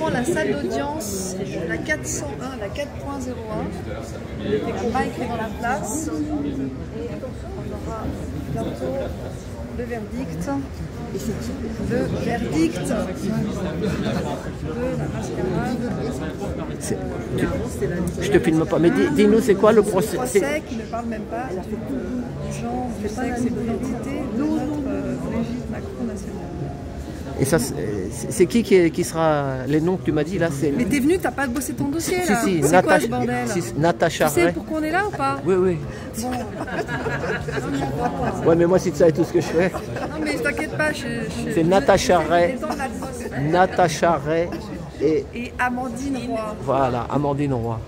devant la salle d'audience, la 401, la 4.01. La Mike est dans la place. On aura bientôt le verdict. Le verdict de la mascarade. Je te filme pas, mais dis-nous c'est quoi le procès? Le procès qui ne parle même pas du genre du sexe et de l'identité de notre Brigitte Macron nationale. Et ça, c'est qui sera les noms que tu m'as dit là? Mais t'es venu, t'as pas bossé ton dossier là? Si, C'est quoi ce bordel? Natacha Tu sais Ray. pourquoi on est là ou pas? Oui, oui. Bon. Ouais, mais moi si tu savais tout ce que je fais. Non mais t'inquiète pas, C'est Natacha Ray. dans la poste. Natacha Ray et Amandine Roy. voilà, Amandine Roy.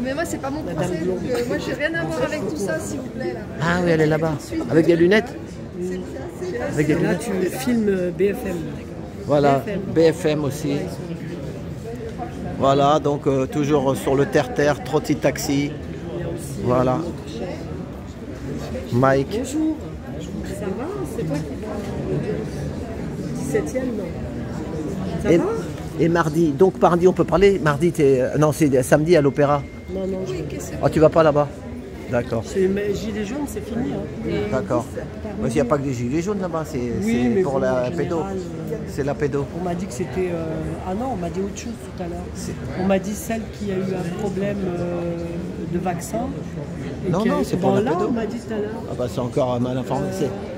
Mais moi c'est pas mon procès, donc moi j'ai rien à voir avec tout ça s'il vous plaît là. Ah oui, elle est là-bas. Avec des lunettes? Avec des Là, lunettes. tu filmes BFM. Voilà, BFM aussi. Voilà, donc toujours sur le terre-terre, Trotti Taxi. Voilà. Mike. Bonjour. Ça va? C'est toi qui vas 17e, non? Ça va? Et mardi, donc mardi on peut parler. Mardi, non, c'est samedi à l'Opéra. Non, non, je vais. Ah, tu vas pas là-bas? D'accord. Mais gilets jaunes, c'est fini. Hein. D'accord. Il n'y a pas que des gilets jaunes là-bas, c'est mais pour bon, la en pédo. général, C'est la pédo. On m'a dit que c'était... Ah non, on m'a dit autre chose tout à l'heure. On m'a dit celle qui a eu un problème de vaccin. Et Non, qui a- non, c'est pour la là, pédo. on m'a dit tout à l'heure. Ah bah c'est encore mal informé.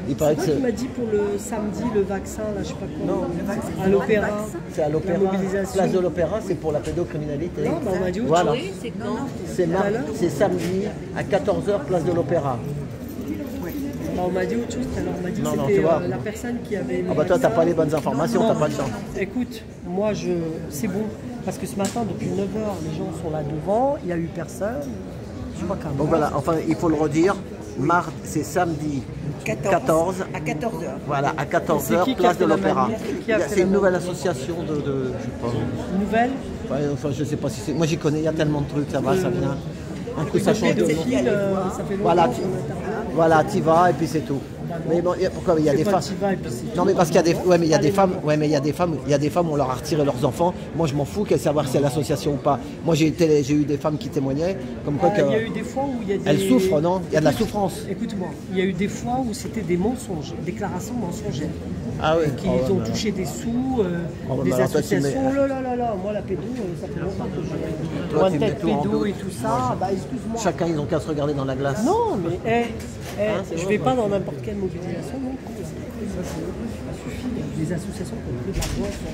Il paraît que C'est toi qui c'est... m'a dit pour le samedi, le vaccin, là, je sais pas quoi. Non, à l'Opéra. C'est à l'Opéra, La mobilisation. place de l'Opéra, c'est pour la pédocriminalité. Non, bah, on m'a dit autre Voilà. chose. C'est samedi à 14h, place de l'Opéra. Bah, on m'a dit autre chose tout à l'heure. On m'a dit Non, que non, c'était tu vois. la personne qui avait... Ah bah toi, t'as pas les bonnes informations, t'as pas de chance. Écoute, moi, c'est bon. Parce que ce matin, depuis 9h, les gens sont là devant. Il n'y a eu personne. Je crois qu'à Donc voilà, enfin, il faut le redire. C'est samedi 14 à 14h. Voilà, à C'est 14h, qui qui a place fait de la l'Opéra. manif? Qui a fait C'est la une nouvelle manif? association de je sais pas. Nouvelle. Ouais, enfin, je sais pas si c'est. Moi, j'y connais. Il y a tellement de trucs, ça va, ça vient. Un coup, ça change de nom. Pédophile, ça fait longtemps Voilà, qu'on intervient. voilà, t'y vas et puis c'est tout. Mais bon, pourquoi il y a des Pas femmes. t'y vas et puis c'est Non tout. mais parce qu'il y a des, ouais, mais il y a des femmes, ouais, mais il y a des femmes, on leur a retiré leurs enfants. Moi je m'en fous qu'elles savoir si c'est l'association ou pas. Moi j'ai eu des femmes qui témoignaient comme quoi Il y a eu des fois où il y a des... elles souffrent, non? Il y a de la souffrance. Écoute-moi, il y a eu des fois où c'était des mensonges, déclarations mensongères. Ah oui. Qui ont touché des sous, Oh, des mais alors toi, tu associations. mets- Oh là là là là, moi la pédo, ça fait longtemps que je... Toi, tu One mets tête tout en pédo doute. et tout ça, bah excuse-moi. Chacun ils ont qu'à se regarder dans la glace. Non, mais je vais pas dans n'importe quelle mobilisation non plus. Ça suffit. Les associations qui ont pris de l'argent sur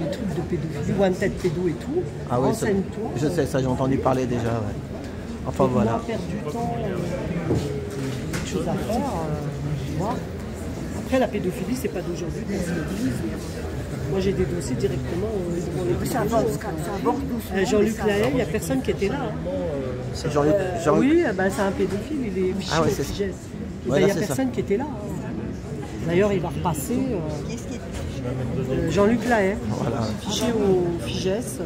les trucs de pédophilie, one tête pédo et tout. Ah oui, ça- Renseigne-toi. je sais ça, j'ai entendu parler déjà. Ouais. Enfin Donc, voilà. moi, perdre du temps, quelque chose à faire, tu vois. Après, la pédophilie, c'est pas d'aujourd'hui qu'on se mobilise. Moi, j'ai des dossiers directement devant les Ça avance, ça aborde doucement. Jean-Luc Lahaye, il n'y a personne qui était là. Hein. C'est Jean-Luc. Oui, bah, c'est un pédophile, il est fiché Ah ouais, au c'est ça. FIGES. Il Voilà, n'y a c'est ça. personne qui était là. Hein. D'ailleurs, il va repasser. Jean-Luc Lahaye, fiché au FIGES,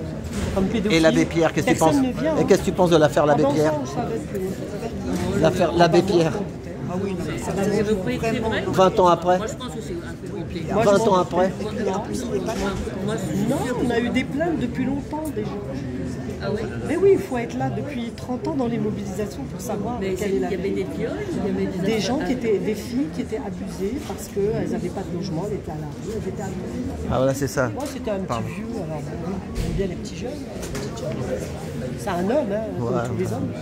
comme pédophile. Et l'abbé Pierre, qu'est-ce que tu penses? Personne ne vient. Et qu'est-ce que tu penses de l'affaire l'abbé Avant ça, Pierre? on savait que- L'affaire l'abbé Pierre. Ah oui, non, ça va Ça veut pas être vrai. 20 ans après. Moi, je pense que c'est un peu gonflé. 20 ans après. Moi, Non, on a eu des plaintes depuis longtemps déjà. ah oui. Mais oui, il faut être là depuis 30 ans dans les mobilisations pour savoir Mais quelle est il y la avait des vérité. viols, il y avait Des gens qui étaient, des filles qui étaient abusées parce qu'elles n'avaient pas de logement, elles étaient à la rue, elles étaient abusées. Ah voilà, c'est ça. Moi, c'était un petit vieux, alors bon, j'aime bien les petits jeunes. C'est un homme, hein, comme Ouais. tous les hommes.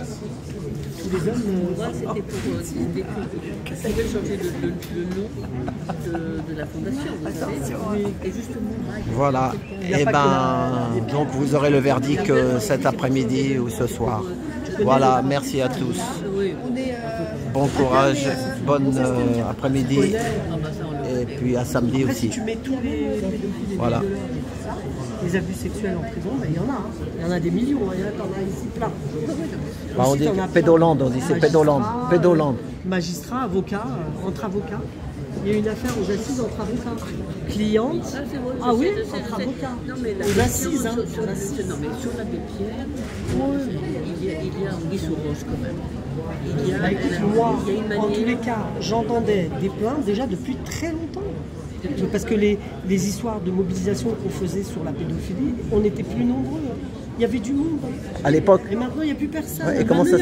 Tous les hommes. Moi, c'était pour découvrir. Ça veut changer le nom de la fondation, vous savez. Et justement, Voilà. Et ben, donc vous aurez le verdict cet après-midi ou ce soir. Voilà, merci à tous. Bon courage, bonne après-midi. Et puis à samedi Après, si aussi. tu mets tous les pédophiles et Voilà. les abus sexuels en prison, ben, il y en a. Hein. Il y en a des millions, hein. Il y en a, t'en as ici plein. Bah, on Ici, dit t'en as plein. Pédolande, on dit c'est Pédolande. Magistrat, Pédolande. Magistrat, avocat, entre avocats. Il y a une affaire aux assises entre avocats. Cliente. Ah oui, entre avocats. Non, mais la Aux assises, hein. sur l'abbé Pierre, il y a Anguille sous roche quand même. Bah, écoute, moi, il y a une en tous les manière. cas, j'entendais des plaintes déjà depuis très longtemps. Parce que les histoires de mobilisation qu'on faisait sur la pédophilie, on était plus nombreux. Il y avait du monde. À l'époque. Et maintenant, il n'y a plus personne. Ouais, et comment ça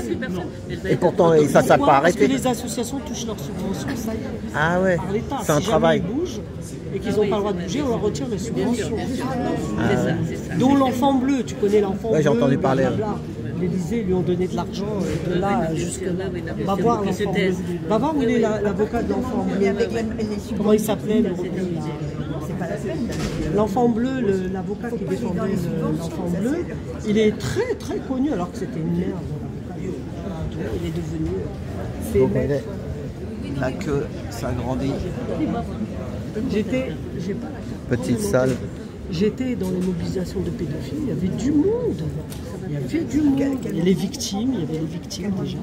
Et pourtant, ça n'a pas arrêté. Parce que les associations touchent leurs subventions, ça y est. Ah ouais, Par l'État. c'est un travail. Ils bougent et qu'ils n'ont pas le droit de bouger, on leur retire les subventions. C'est ça. Dont l'enfant bleu, tu connais l'enfant bleu. Ouais, j'ai entendu parler. L'Élysée lui ont donné de l'argent de là jusque là. Va voir Il se l'enfant bleu. taise. Va voir où il est l'avocat de l'enfant bleu. Comment il s'appelait l'enfant bleu, l'avocat qui défendait l'enfant bleu, il est très très connu alors que c'était une merde. Il est devenu. La queue s'agrandit. Petite salle. J'étais dans les mobilisations de pédophiles, il y avait du monde. Il y avait du monde. Et les victimes, il y avait les victimes déjà.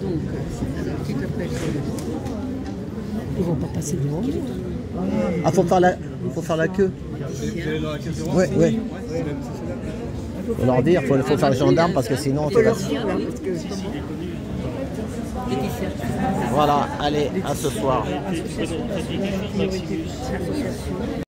Donc, tu t'appelles. Ils vont pas passer devant nous. Ah, faut faire la queue. Ouais, ouais. Faut leur dire, faut faire le gendarme parce que sinon c'est Voilà, allez, à ce soir.